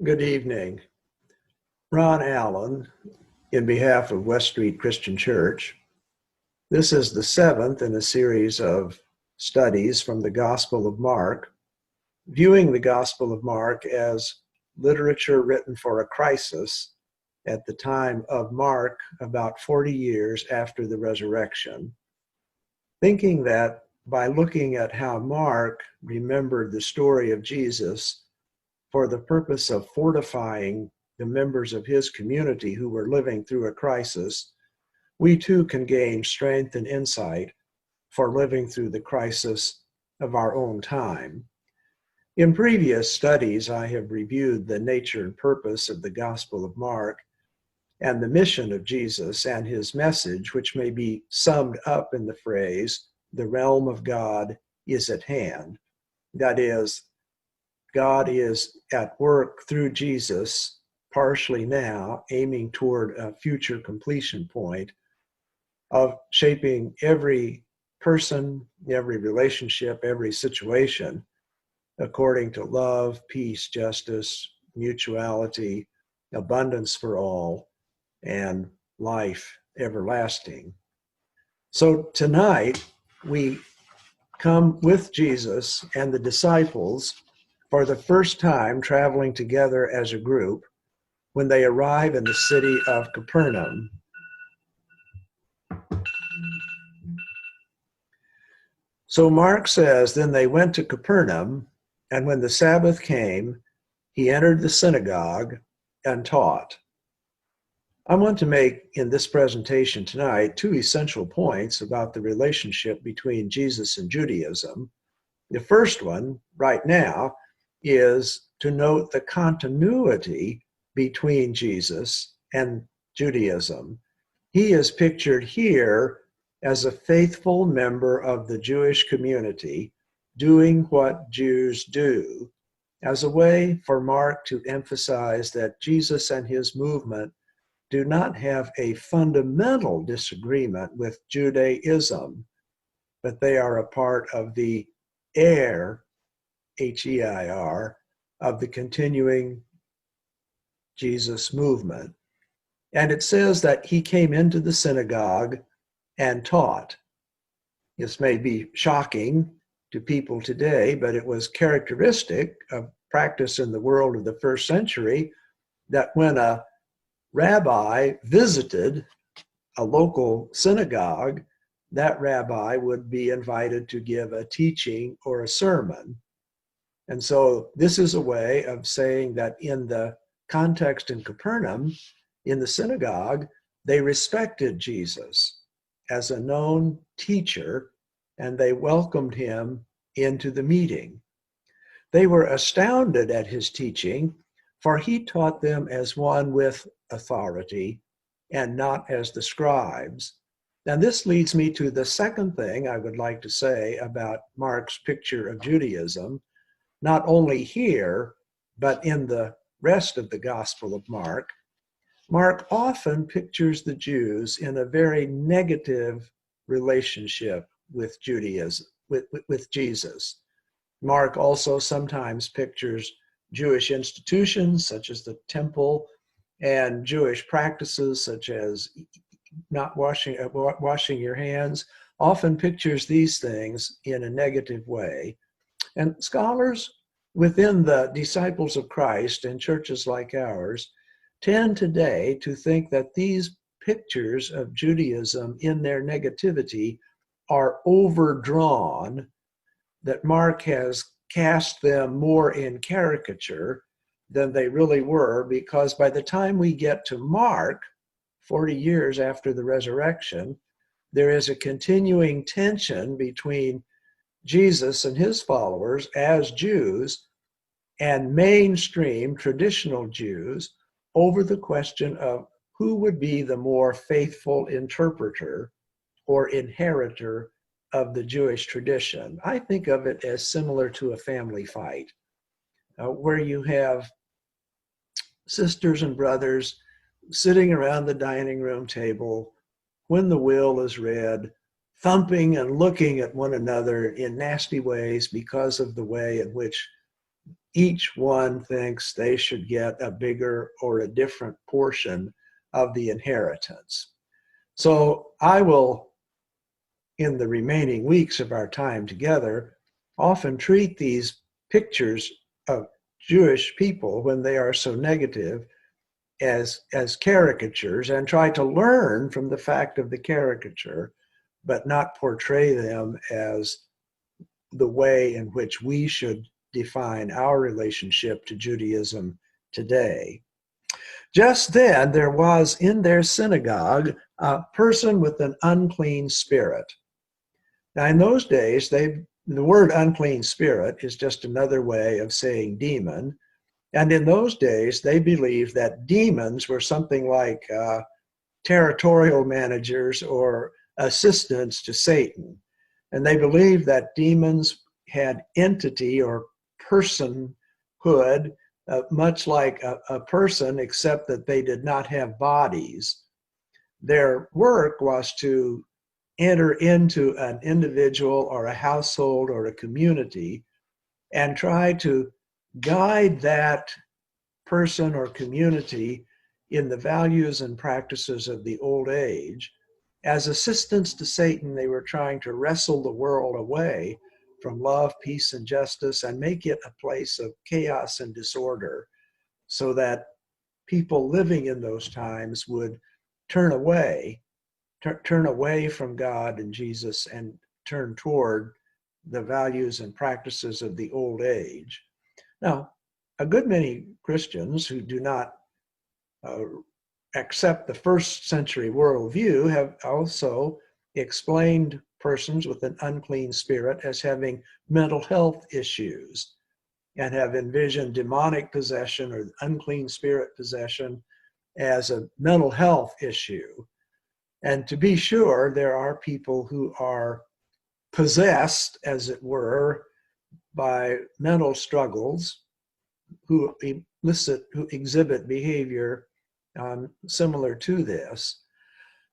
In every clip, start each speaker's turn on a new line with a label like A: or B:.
A: Good evening. Ron Allen, in behalf of West Street Christian Church. This is the seventh in a series of studies from the Gospel of Mark, viewing the Gospel of Mark as literature written for a crisis at the time of Mark, about 40 years after the resurrection, thinking that by looking at how Mark remembered the story of Jesus for the purpose of fortifying the members of his community who were living through a crisis, we too can gain strength and insight for living through the crisis of our own time. In previous studies, I have reviewed the nature and purpose of the Gospel of Mark and the mission of Jesus and his message, which may be summed up in the phrase, "The realm of God is at hand." That is, God is at work through Jesus, partially now, aiming toward a future completion point of shaping every person, every relationship, every situation according to love, peace, justice, mutuality, abundance for all, and life everlasting. So tonight, we come with Jesus and the disciples for the first time traveling together as a group when they arrive in the city of Capernaum. So Mark says, "Then they went to Capernaum, and when the Sabbath came, he entered the synagogue and taught." I want to make in this presentation tonight two essential points about the relationship between Jesus and Judaism. The first one, right now, is to note the continuity between Jesus and Judaism. He is pictured here as a faithful member of the Jewish community, doing what Jews do, as a way for Mark to emphasize that Jesus and his movement do not have a fundamental disagreement with Judaism, but they are a part of the heir, H-E-I-R, of the continuing Jesus movement. And it says that he came into the synagogue and taught. This may be shocking to people today, but it was characteristic of practice in the world of the first century that when a rabbi visited a local synagogue, that rabbi would be invited to give a teaching or a sermon. And so this is a way of saying that in the context in Capernaum, in the synagogue, they respected Jesus as a known teacher, and they welcomed him into the meeting. They were astounded at his teaching, for he taught them as one with authority and not as the scribes. And this leads me to the second thing I would like to say about Mark's picture of Judaism, not only here, but in the rest of the Gospel of Mark. Mark often pictures the Jews in a very negative relationship with Judaism, with Jesus. Mark also sometimes pictures Jewish institutions such as the temple and Jewish practices such as not washing your hands, often pictures these things in a negative way. And scholars within the disciples of Christ and churches like ours tend today to think that these pictures of Judaism in their negativity are overdrawn, that Mark has cast them more in caricature than they really were, because by the time we get to Mark, 40 years after the resurrection, there is a continuing tension between Jesus and his followers as Jews and mainstream traditional Jews over the question of who would be the more faithful interpreter or inheritor of the Jewish tradition. I think of it as similar to a family fight, where you have sisters and brothers sitting around the dining room table when the will is read, thumping and looking at one another in nasty ways because of the way in which each one thinks they should get a bigger or a different portion of the inheritance. So I will, in the remaining weeks of our time together, often treat these pictures of Jewish people, when they are so negative, as caricatures, and try to learn from the fact of the caricature, but not portray them as the way in which we should define our relationship to Judaism today. Just then, there was in their synagogue a person with an unclean spirit. Now, in those days, the word unclean spirit is just another way of saying demon. And in those days, they believed that demons were something like territorial managers or assistants to Satan. And they believed that demons had entity or personhood, much like a person, except that they did not have bodies. Their work was to enter into an individual or a household or a community and try to guide that person or community in the values and practices of the old age. As assistants to Satan, they were trying to wrestle the world away from love, peace, and justice and make it a place of chaos and disorder, so that people living in those times would turn away from God and Jesus and turn toward the values and practices of the old age. Now, a good many Christians who do not accept the first century worldview have also explained persons with an unclean spirit as having mental health issues, and have envisioned demonic possession or unclean spirit possession as a mental health issue. And to be sure, there are people who are possessed, as it were, by mental struggles, who exhibit behavior similar to this.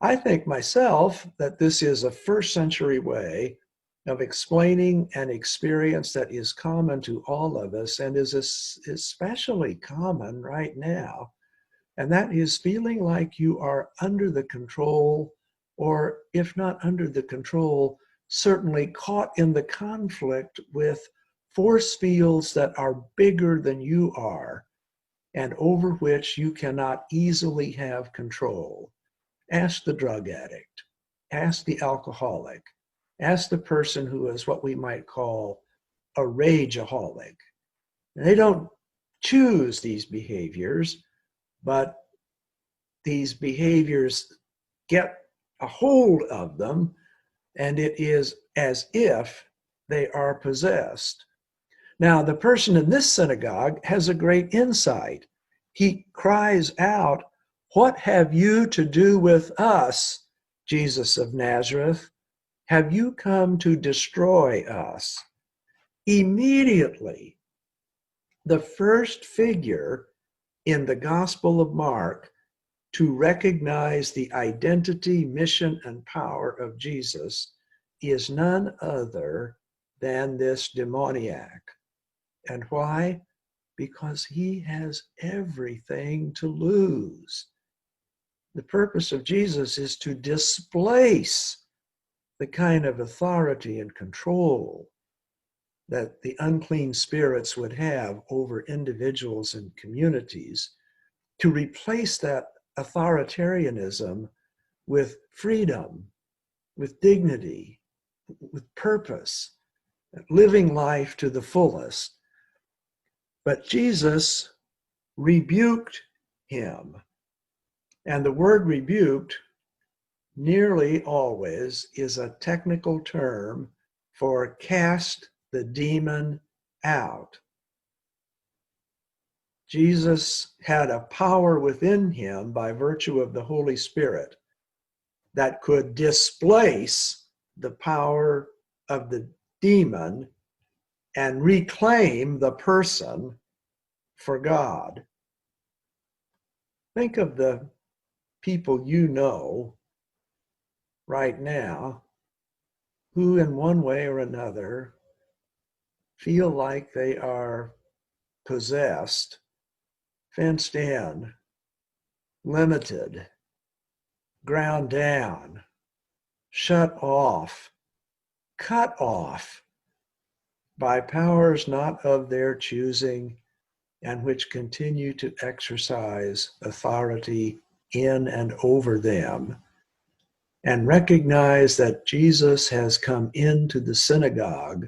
A: I think myself that this is a first century way of explaining an experience that is common to all of us and is especially common right now. And that is feeling like you are under the control, or if not under the control, certainly caught in the conflict with force fields that are bigger than you are and over which you cannot easily have control. Ask the drug addict, ask the alcoholic, ask the person who is what we might call a rageaholic. They don't choose these behaviors, but these behaviors get a hold of them, and it is as if they are possessed. Now, the person in this synagogue has a great insight. He cries out, "What have you to do with us, Jesus of Nazareth? Have you come to destroy us?" Immediately, the first figure in the Gospel of Mark to recognize the identity, mission, and power of Jesus is none other than this demoniac. And why? Because he has everything to lose. The purpose of Jesus is to displace the kind of authority and control that the unclean spirits would have over individuals and communities, to replace that authoritarianism with freedom, with dignity, with purpose, living life to the fullest. But Jesus rebuked him. And the word rebuked nearly always is a technical term for cast the demon out. Jesus had a power within him by virtue of the Holy Spirit that could displace the power of the demon and reclaim the person for God. Think of the people you know right now who in one way or another feel like they are possessed, fenced in, limited, ground down, shut off, cut off by powers not of their choosing, and which continue to exercise authority in and over them, and recognize that Jesus has come into the synagogue,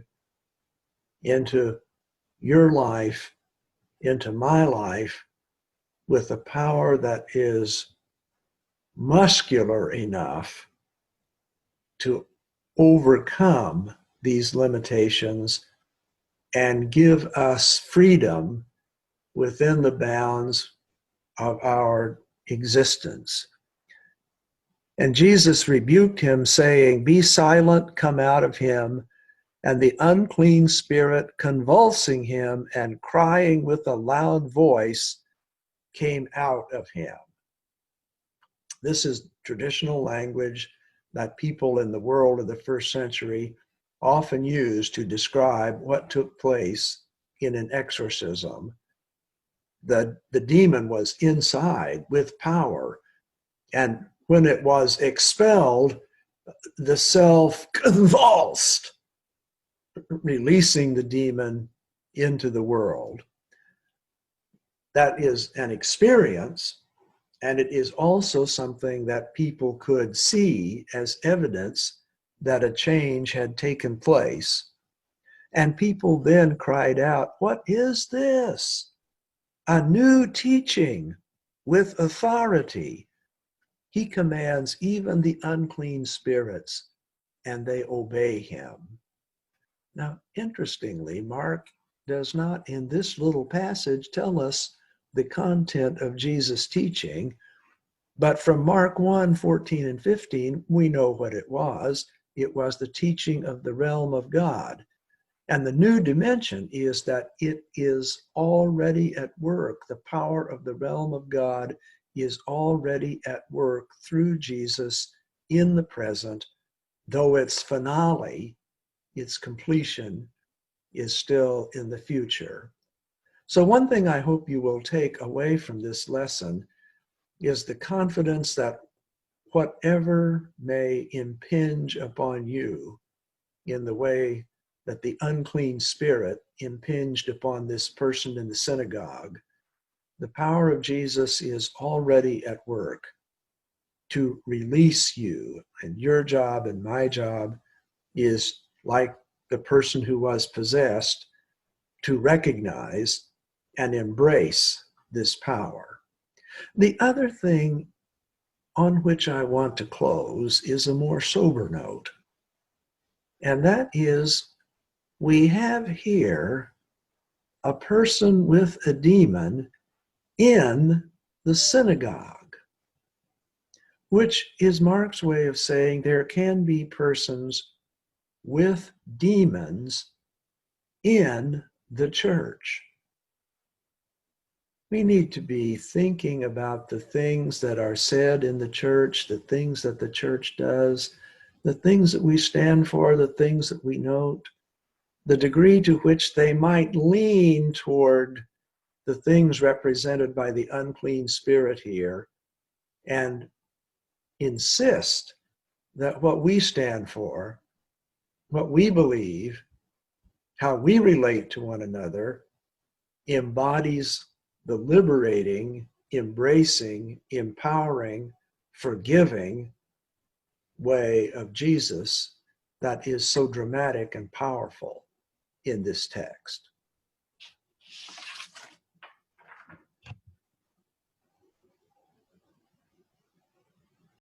A: into your life, into my life, with a power that is muscular enough to overcome these limitations and give us freedom within the bounds of our existence. And Jesus rebuked him, saying, "Be silent, come out of him." And the unclean spirit, convulsing him and crying with a loud voice, came out of him. This is traditional language that people in the world of the first century often used to describe what took place in an exorcism. The demon was inside with power, and when it was expelled, the self convulsed, releasing the demon into the world. That is an experience, and it is also something that people could see as evidence that a change had taken place. And people then cried out, "What is this? A new teaching with authority. He commands even the unclean spirits, and they obey him." Now, interestingly, Mark does not in this little passage tell us the content of Jesus' teaching, but from Mark 1:14 and 15, we know what it was. It was the teaching of the realm of God. And the new dimension is that it is already at work. The power of the realm of God is already at work through Jesus in the present, though its finale, its completion, is still in the future. So one thing I hope you will take away from this lesson is the confidence that whatever may impinge upon you in the way that the unclean spirit impinged upon this person in the synagogue, the power of Jesus is already at work to release you. And your job and my job is, like the person who was possessed, to recognize and embrace this power. The other thing on which I want to close is a more sober note. And that is, we have here a person with a demon in the synagogue, which is Mark's way of saying there can be persons with demons in the church. We need to be thinking about the things that are said in the church, the things that the church does, the things that we stand for, the things that we note, the degree to which they might lean toward the things represented by the unclean spirit here, and insist that what we stand for, what we believe, how we relate to one another, embodies the liberating, embracing, empowering, forgiving way of Jesus that is so dramatic and powerful in this text.